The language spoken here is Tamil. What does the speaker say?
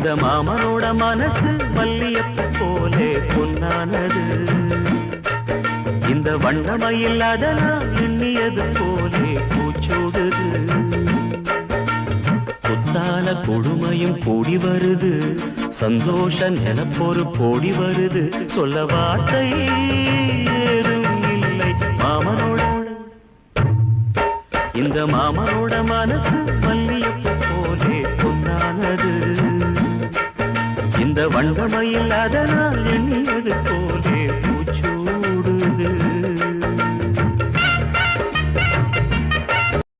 இந்த மாமனோட மனசு மல்லியப்பு போலே பொன்னானது. இந்த வண்ணமயில் அதனால் எண்ணியது போலே பூச்சோடுது. குத்தால கொடுமையும் கூடி வருது, சந்தோஷ நிலப்பொரு போடி வருது. சொல்ல வார்த்தை ஏதும் இல்லை மாமனோட. இந்த மாமனோட மனசு மல்லியப்பு போலே பொன்னானது. இந்த வண்ணமயில் அதனால் எண்ணியது போலே பூச்சூடுது.